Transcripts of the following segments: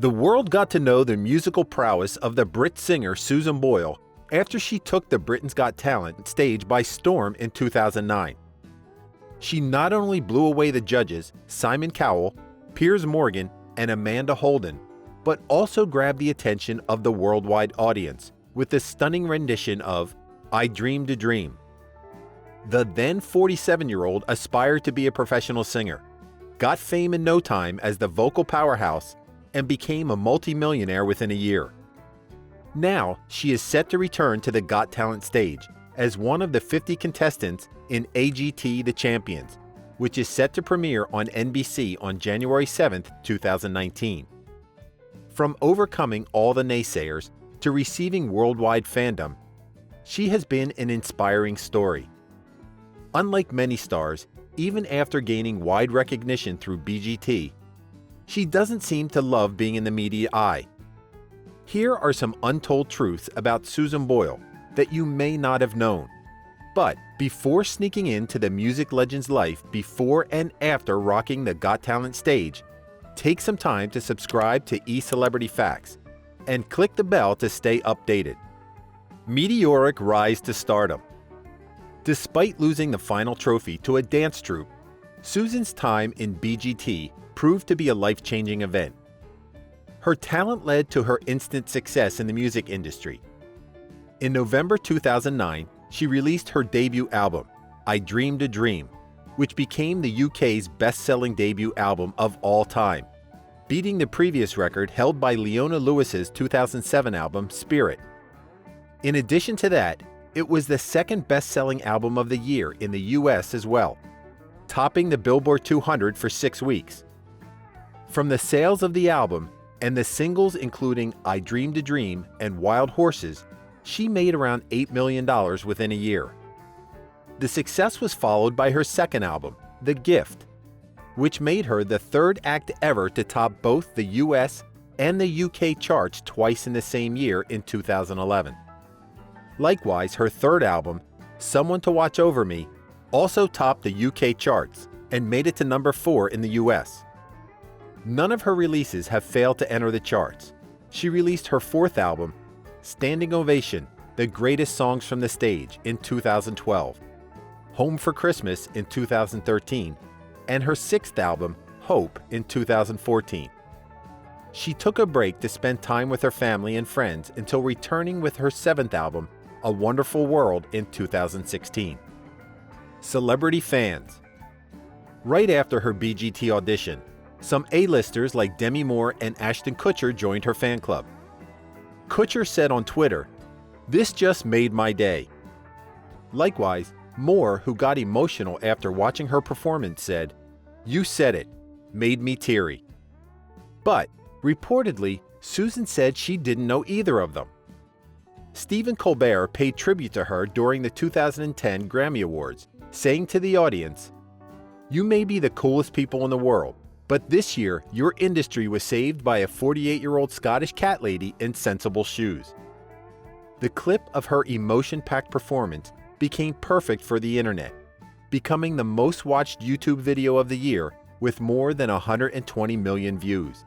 The world got to know the musical prowess of the Brit singer Susan Boyle after she took the Britain's Got Talent stage by storm in 2009. She not only blew away the judges Simon Cowell, Piers Morgan, and Amanda Holden, but also grabbed the attention of the worldwide audience with the stunning rendition of I Dreamed a Dream. The then 47-year-old aspired to be a professional singer, got fame in no time as the vocal powerhouse, and became a multimillionaire within a year. Now, she is set to return to the Got Talent stage as one of the 50 contestants in AGT The Champions, which is set to premiere on NBC on January 7, 2019. From overcoming all the naysayers to receiving worldwide fandom, she has been an inspiring story. Unlike many stars, even after gaining wide recognition through BGT, she doesn't seem to love being in the media eye. Here are some untold truths about Susan Boyle that you may not have known. But before sneaking into the music legend's life before and after rocking the Got Talent stage, take some time to subscribe to eCelebrity Facts and click the bell to stay updated. Meteoric rise to stardom. Despite losing the final trophy to a dance troupe, Susan's time in BGT proved to be a life-changing event. Her talent led to her instant success in the music industry. In November 2009, she released her debut album, I Dreamed a Dream, which became the UK's best-selling debut album of all time, beating the previous record held by Leona Lewis's 2007 album, Spirit. In addition to that, it was the second best-selling album of the year in the US as well, topping the Billboard 200 for 6 weeks. From the sales of the album and the singles including I Dreamed a Dream and Wild Horses, she made around $8 million within a year. The success was followed by her second album, The Gift, which made her the third act ever to top both the US and the UK charts twice in the same year in 2011. Likewise, her third album, Someone to Watch Over Me, also topped the UK charts and made it to number 4 in the US. None of her releases have failed to enter the charts. She released her fourth album, Standing Ovation, The Greatest Songs from the Stage, in 2012, Home for Christmas in 2013, and her sixth album, Hope, in 2014. She took a break to spend time with her family and friends until returning with her seventh album, A Wonderful World, in 2016. Celebrity fans. Right after her BGT audition, some A-listers like Demi Moore and Ashton Kutcher joined her fan club. Kutcher said on Twitter, "This just made my day." Likewise, Moore, who got emotional after watching her performance, said, "You said it, made me teary." But, reportedly, Susan said she didn't know either of them. Stephen Colbert paid tribute to her during the 2010 Grammy Awards, saying to the audience, "You may be the coolest people in the world, but this year your industry was saved by a 48-year-old Scottish cat lady in sensible shoes." The clip of her emotion-packed performance became perfect for the internet, becoming the most watched YouTube video of the year with more than 120 million views.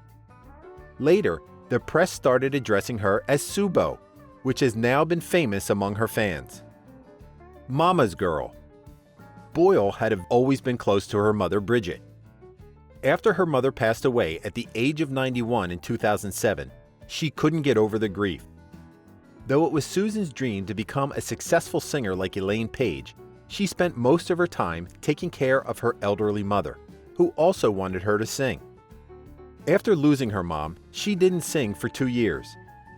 Later, the press started addressing her as Subo, which has now been famous among her fans. Mama's Girl. Boyle had always been close to her mother, Bridget. After her mother passed away at the age of 91 in 2007, she couldn't get over the grief. Though it was Susan's dream to become a successful singer like Elaine Paige, she spent most of her time taking care of her elderly mother, who also wanted her to sing. After losing her mom, she didn't sing for 2 years,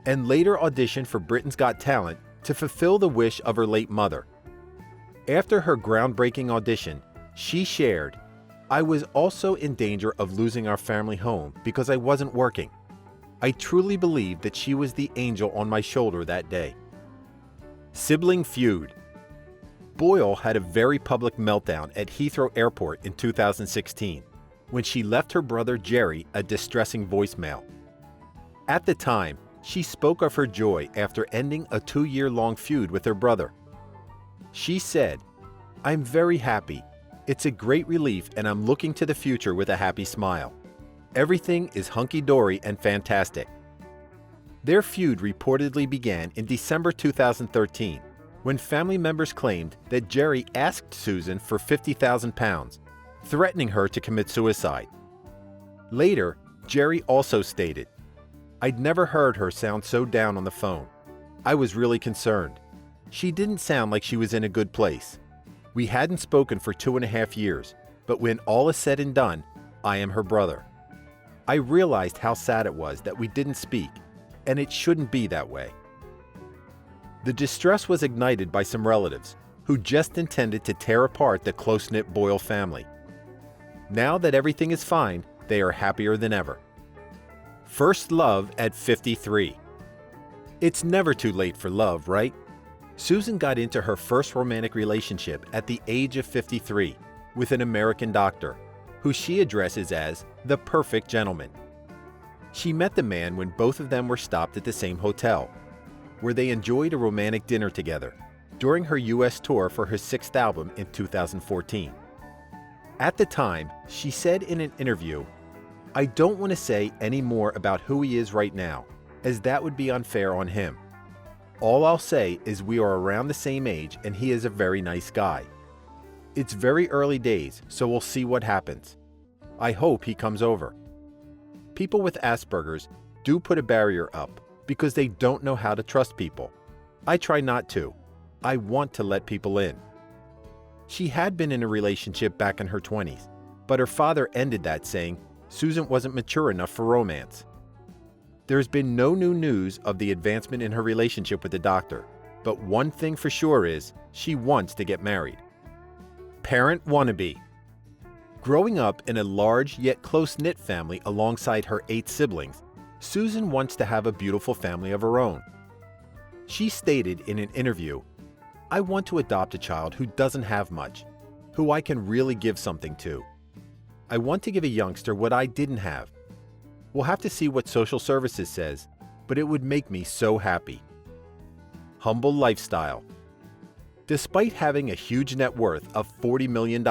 and later auditioned for Britain's Got Talent to fulfill the wish of her late mother. After her groundbreaking audition, she shared, "I was also in danger of losing our family home because I wasn't working. I truly believe that she was the angel on my shoulder that day." Sibling feud. Boyle had a very public meltdown at Heathrow Airport in 2016 when she left her brother Jerry a distressing voicemail. At the time, she spoke of her joy after ending a 2-year-long feud with her brother. She said, "I'm very happy. It's a great relief and I'm looking to the future with a happy smile. everything is hunky-dory and fantastic. Their feud reportedly began in December 2013, when family members claimed that Jerry asked Susan for £50,000, threatening her to commit suicide. Later, Jerry also stated, "I'd never heard her sound so down on the phone. I was really concerned. She didn't sound like she was in a good place. We hadn't spoken for 2.5 years, but when all is said and done, I am her brother. I realized how sad it was that we didn't speak, and it shouldn't be that way." The distress was ignited by some relatives who just intended to tear apart the close-knit Boyle family. Now that everything is fine, they are happier than ever. First love at 53. It's never too late for love, right? Susan got into her first romantic relationship at the age of 53 with an American doctor, who she addresses as the perfect gentleman. She met the man when both of them were stopped at the same hotel, where they enjoyed a romantic dinner together during her US tour for her 6th album in 2014. At the time, she said in an interview, "I don't want to say any more about who he is right now, as that would be unfair on him. All I'll say is we are around the same age and he is a very nice guy. It's very early days, so we'll see what happens. I hope he comes over." People with Asperger's do put a barrier up because they don't know how to trust people. I try not to. I want to let people in. She had been in a relationship back in her 20s, but her father ended that saying Susan wasn't mature enough for romance. There's been no new news of the advancement in her relationship with the doctor, but one thing for sure is she wants to get married. Parent wannabe. Growing up in a large yet close-knit family alongside her 8 siblings, Susan wants to have a beautiful family of her own. She stated in an interview, "I want to adopt a child who doesn't have much, who I can really give something to. I want to give a youngster what I didn't have. We'll have to see what social services says, but it would make me so happy." Humble lifestyle. Despite having a huge net worth of $40 million,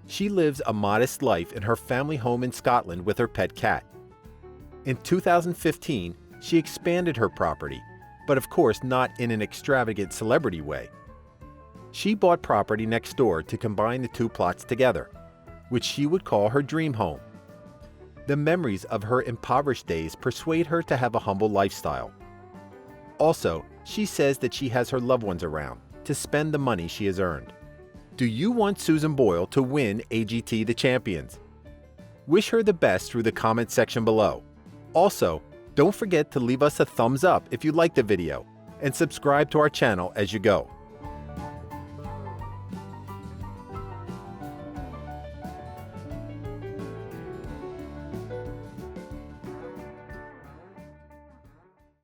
she lives a modest life in her family home in Scotland with her pet cat. In 2015, she expanded her property, but of course not in an extravagant celebrity way. She bought property next door to combine the 2 plots together, which she would call her dream home. The memories of her impoverished days persuade her to have a humble lifestyle. Also, she says that she has her loved ones around to spend the money she has earned. Do you want Susan Boyle to win AGT The Champions? Wish her the best through the comment section below. Also, don't forget to leave us a thumbs up if you liked the video, and subscribe to our channel as you go.